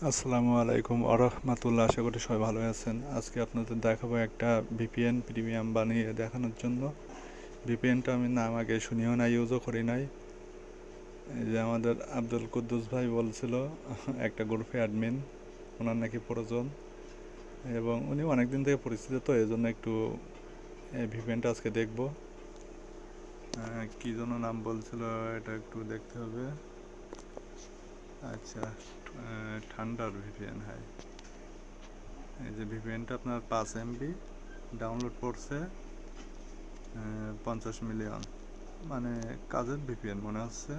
আসসালামু আলাইকুম আরহামাতুল্লাহ। আশা করি সবাই ভালো আছেন। আজকে আপনাদের দেখাবো একটা ভিপিএন প্রিমিয়াম বানিয়ে দেখানোর জন্য। ভিপিএনটা আমি নাম আগে শুনিও না, ইউজও করি নাই। এই যে আমাদের আব্দুল কুদ্দুস ভাই বলছিল একটা গ্রুপে অ্যাডমিন, ওনার নাকি প্রয়োজন, এবং উনি অনেক দিন থেকে পরিচিত, তো এই জন্য একটু এই ভিপিএনটা আজকে দেখব। কী জন্য নাম বলছিল এটা একটু দেখতে হবে। আচ্ছা, ঠান্ডার ভিপিএন। হ্যাঁ, এই যে ভিপিএনটা আপনার 5 MB ডাউনলোড করছে, 50 মিলিয়ন, মানে কাজের ভিপিএন মনে হচ্ছে।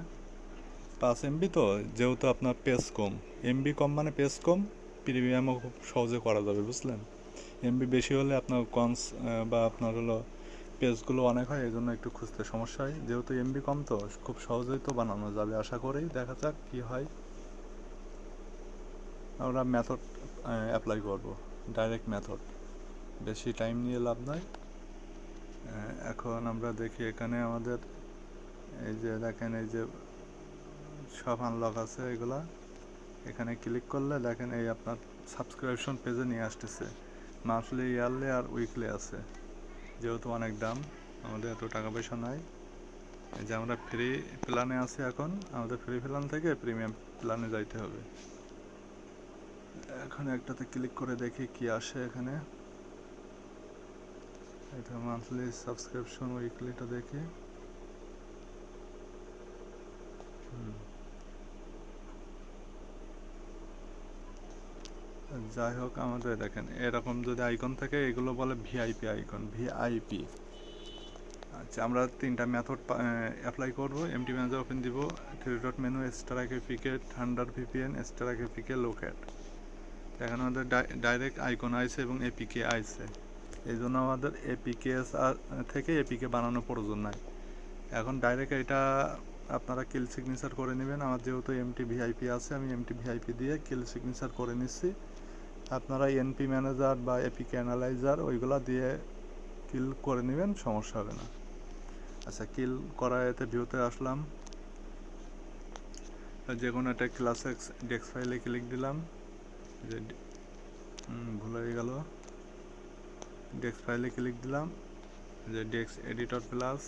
5 MB তো, যেহেতু আপনার পেজ কম, এমবি কম মানে পেজ কম, প্রিমিয়ামও খুব সহজে করা যাবে, বুঝলেন। এমবি বেশি হলে আপনার কনস বা আপনার হলো পেজগুলো অনেক হয়, এই জন্য একটু খুঁজতে সমস্যা হয়। যেহেতু এমবি কম তো খুব সহজেই তো বানানো যাবে আশা করি। দেখা যাক কী হয়। আমরা মেথড অ্যাপ্লাই করব, ডাইরেক্ট মেথড, বেশি টাইম নিয়ে লাভ নয়। এখন আমরা দেখি এখানে আমাদের এই যে দেখেন, এই যে সব আনলক আছে এগুলা। এখানে ক্লিক করলে দেখেন এই আপনার সাবস্ক্রিপশন পেজে নিয়ে আসতেছে। মান্থলি, ইয়ারলি আর উইকলি আছে। যেহেতু অনেক দাম, আমাদের এত টাকা পয়সা নাই। এই যে আমরা ফ্রি প্ল্যানে আছি, এখন আমাদের ফ্রি প্ল্যান থেকে প্রিমিয়াম প্ল্যানে যাইতে হবে। এখন একটাতে ক্লিক করে দেখি কি আসে এখানে। এটা মান্থলি সাবস্ক্রিপশন, উইকলিটা দেখি। যাই হোক, আমাদের দেখেন এরকম যদি আইকন থাকে, এগুলো বলে ভিআইপি আইকন, ভিআইপি। আচ্ছা, আমরা 3টা মেথড অ্যাপ্লাই করব। এমটি ম্যানেজার ওপেন দিব, 3 dot menu, star APK, thunder VPN, star APK, locate. এখন আমাদের ডাইরেক্ট আইকন আইছে এবং এপিকে আইছে, এই জন্য আমাদের এপিকে থেকে এপিকে বানানোর প্রয়োজন নাই। এখন ডাইরেক্ট এটা আপনারা কিল সিগনেচার করে নেবেন। আমার যেহেতু এমটি ভিআইপি আছে, আমি এমটি ভিআইপি দিয়ে কিল সিগনেচার করে নিচ্ছি। আপনারা এনপি ম্যানেজার বা এপিকে অ্যানালাইজার ওইগুলো দিয়ে কিল করে নেবেন, সমস্যা হবে না। আচ্ছা, কিল করা এতে ভিউতে আসলাম, যে কোনো একটা ক্লাস এক্স ডেস্ক ফাইলে ক্লিক দিলাম। যে ভুল হয়ে গেল, ডেস্ক ফাইলে ক্লিক দিলাম, যে ডেস্ক এডিটর প্লাস,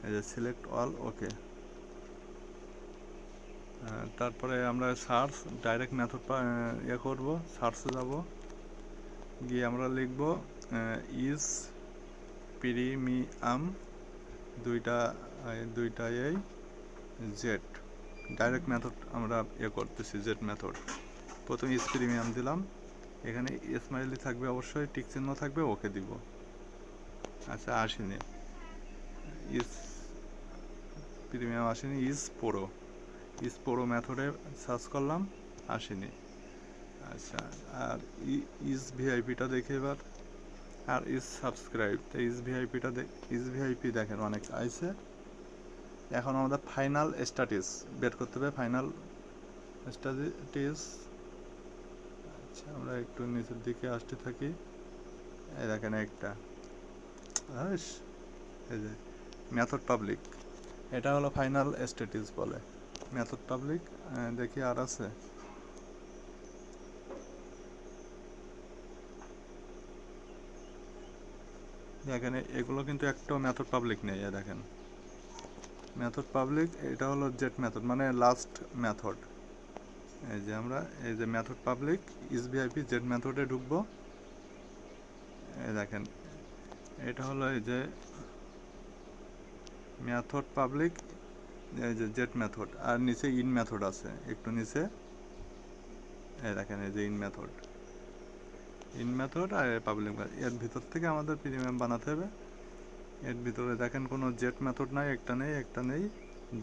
এই যে সিলেক্ট অল, ওকে। তারপরে আমরা সার্চ, ডাইরেক্ট মেথড করব, সার্চে যাব, গিয়ে আমরা লিখব ইজ প্রিমিয়াম, দুইটা এই জেড। ডাইরেক্ট মেথড আমরা করতেছি, জেড মেথড। প্রথমে ইজ প্রিমিয়াম দিলাম, এখানে স্মাইলি থাকবে অবশ্যই, টিক চিহ্ন থাকবে, ওকে দিব। আচ্ছা, আসেনি, ইজ প্রিমিয়াম আসেনি, ইজ প্রো মেথডে সার্চ করলাম, আসেনি। আচ্ছা, আর ইজ ভিআইপিটা দেখে এবার, আর ইজ সাবস্ক্রাইব, ইজ ভিআইপি দেখেন অনেক আইছে। এখন আমাদের ফাইনাল স্ট্যাটাস বের করতে হবে, ফাইনাল স্ট্যাটাস। আচ্ছা, আমরা একটু নিচের দিকে আসতে থাকি। এই দেখেন একটা, এই যে মেথড পাবলিক, এটা হলো ফাইনাল স্ট্যাটাস বলে, মেথড পাবলিক। দেখি আর আছে, দেখেন এগুলো কিন্তু একটাও মেথড পাবলিক নেই। দেখেন মেথড পাবলিক, এটা হলো জেট মেথড, মানে লাস্ট মেথড। এই যে আমরা এই যে method public is VIP jet মেথডে ঢুকবো। এই দেখেন এটা হলো এই যে মেথড পাবলিক, এই যে জেট মেথড, আর নিচে ইন মেথড আছে একটু নিচে। এই দেখেন এই যে ইন মেথড আর পাবলিক, এর ভিতর থেকে আমাদের প্রিমিয়াম বানাতে হবে। এর ভিতরে দেখেন কোনো জেট মেথড নাই, একটা নেই,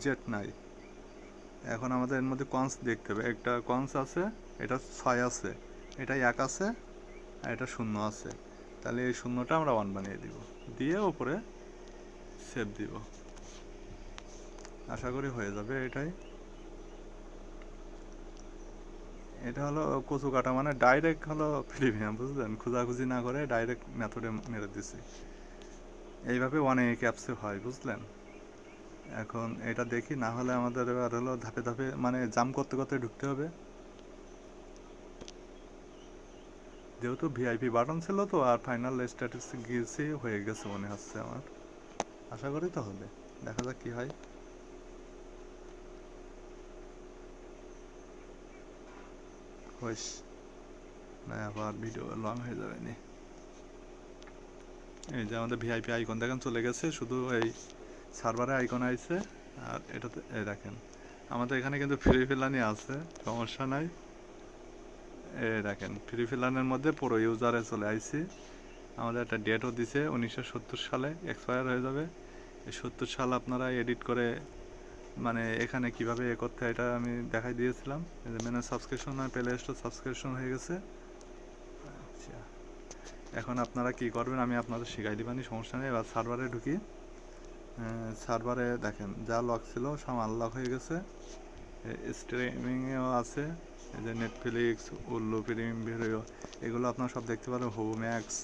জেট নাই। এখন আমাদের এর মধ্যে কনস দেখতে হবে, একটা কনস আছে, এটা 6 আছে, এটা 1 আছে, আর এটা 0 আছে। তাহলে এই 0টা আমরা 1 বানিয়ে দিব, দিয়ে ওপরে সেভ দিব। আশা করি হয়ে যাবে এটাই। এটা হলো কচু কাটা, মানে ডাইরেক্ট হলো প্রিমিয়াম, বুঝলেন, খোঁজাখুঁজি না করে ডাইরেক্ট মেথডে মেরে দিছি। এইভাবে অনেক অ্যাপসে হয়, বুঝলেন। এখন এটা দেখি, না হলে আমাদের এবার হলো ধাপে ধাপে, মানে জাম করতে করতে ঢুকতে হবে। যেহেতু ভিআইপি বাটন ছিল তো, আর ফাইনাল স্ট্যাটাসে গিয়েছি, হয়ে গেছে মনে হচ্ছে আমার, আশা করি তো হবে, দেখা যাক কি হয়। হইস না আবার ভিডিও লং হয়ে যাবে নি। এই যে আমাদের ভিআইপি আইকন দেখেন চলে গেছে, শুধু এই সার্ভারে আইকন আইছে। আর এটাতে এই দেখেন আমাদের এখানে কিন্তু ফ্রি ফিলানি আছে, সমস্যা নাই। এই দেখেন ফ্রি ফিলানের মধ্যে পুরো ইউজারে চলে আইছি। আমাদের একটা ডেটও দিছে 1970 সালে এক্সপায়ার হয়ে যাবে। এই 70 সাল আপনারা এডিট করে মানে এখানে কিভাবে এ করতে হয় এটা আমি দেখাই দিয়েছিলাম। এই যে মেনে সাবস্ক্রিপশন হয়, প্লে স্টোর সাবস্ক্রিপশন হয়ে গেছে। আচ্ছা, এখন আপনারা কি করবেন আমি আপনাদের শিখাই দিবানি, সমস্যা নেই। এবার সার্ভারে ঢুকি। সার্ভারে দেখেন যা লক ছিল সব আনলক হয়ে গেছে। স্ট্রিমিংয়েও আছে, এই যে নেটফ্লিক্স, উল্লু, প্রিমিয়াম ভিডিও, এগুলো আপনারা সব দেখতে পারেন, হবু ম্যাক্স।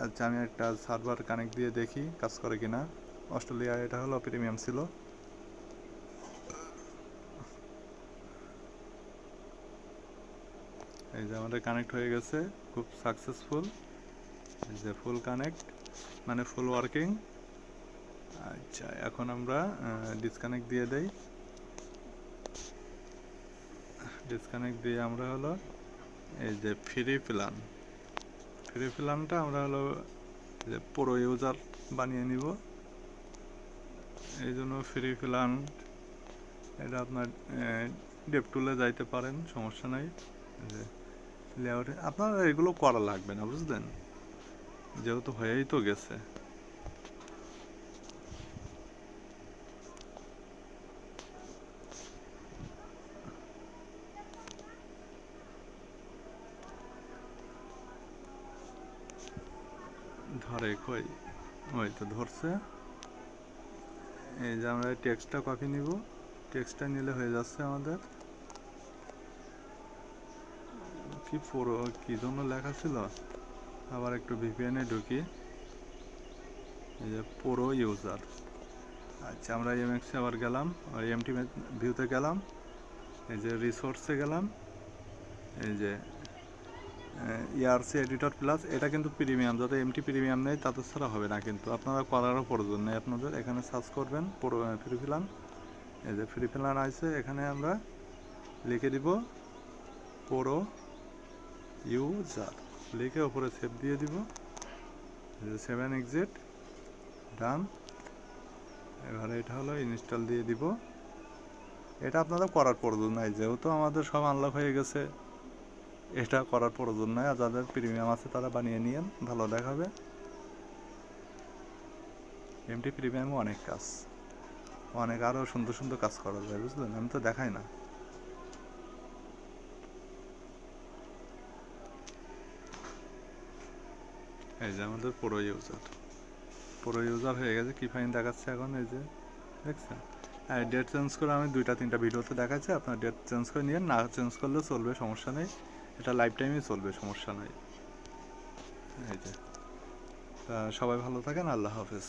আচ্ছা, আমি একটা সার্ভার কানেক্ট দিয়ে দেখি কাজ করে কিনা। অস্ট্রেলিয়া এটা হলো প্রিমিয়াম ছিল। এই যে আমাদের কানেক্ট হয়ে গেছে, খুব সাকসেসফুল। এই যে ফুল কানেক্ট মানে ফুল ওয়ার্কিং। আচ্ছা, এখন আমরা ডিসকানেক্ট দিয়ে দেই। ডিসকানেক্ট দিয়ে আমরা হলো এই যে ফ্রি প্ল্যানটা আমরা হলো যে পুরো ইউজার বানিয়ে নিব। এই জন্য ফ্রি প্ল্যান এটা আপনার ডেপ টুলে যাইতে পারেন, সমস্যা নাই। যে লেআউটে আপনার এগুলো করা লাগবে না, বুঝলেন, যেহেতু হয়েই তো গেছে। ধরে কই, ওই তো ধরছে। এই যে আমরা টেক্সটটা কপি নিব, টেক্সটটা নিলে হয়ে যাচ্ছে আমাদের। কি পুরো কি জন্য লেখা ছিল, আবার একটু ভিপিএনে ঢুকি। এই যে পুরো ইউজার। আচ্ছা, আমরা এমএক্সে আবার গেলাম, এমটি ভিউতে গেলাম, এই যে রিসোর্সে গেলাম, এই যে ইয়ারসি এডিটর প্লাস, এটা কিন্তু প্রিমিয়াম, যাতে এমটি প্রিমিয়াম নেই তাদের ছাড়া হবে না, কিন্তু আপনারা করারও প্রয়োজন নেই আপনাদের। এখানে সার্চ করবেন পুরো ফ্রি প্ল্যান। এই যে ফ্রি প্ল্যান আছে, এখানে আমরা লিখে দিব পুরো ইউজার, লিখে ওপরে সেভ দিয়ে দিব। 7 এক্সিট ডান। এবারে এটা হলো ইনস্টল দিয়ে দিব। এটা আপনাদের করার প্রয়োজন নাই, যেহেতু আমাদের সব আনলক হয়ে গেছে, এটা করার প্রয়োজন নাই। আর যাদের প্রিমিয়াম আছে তারা বানিয়ে নিয়েন, ভালো দেখাবে। এমটি প্রিমিয়ামে অনেক কাজ, অনেক আরও সুন্দর সুন্দর কাজ করা যায়, বুঝলেন, আমি তো দেখাই না। এই যে আমাদের পুরো ইউজার হয়ে গেছে, কি ফাইন দেখাচ্ছে এখন, এই যে দেখছেন। হ্যাঁ, ডেট চেঞ্জ করে আমি 2-3টা ভিডিওতে দেখাচ্ছি, আপনার ডেট চেঞ্জ করে নিয়ে, না চেঞ্জ করলেও চলবে, সমস্যা নেই, এটা লাইফ টাইমই চলবে, সমস্যা নেই। এই যে সবাই ভালো থাকেন, আল্লাহ হাফেজ।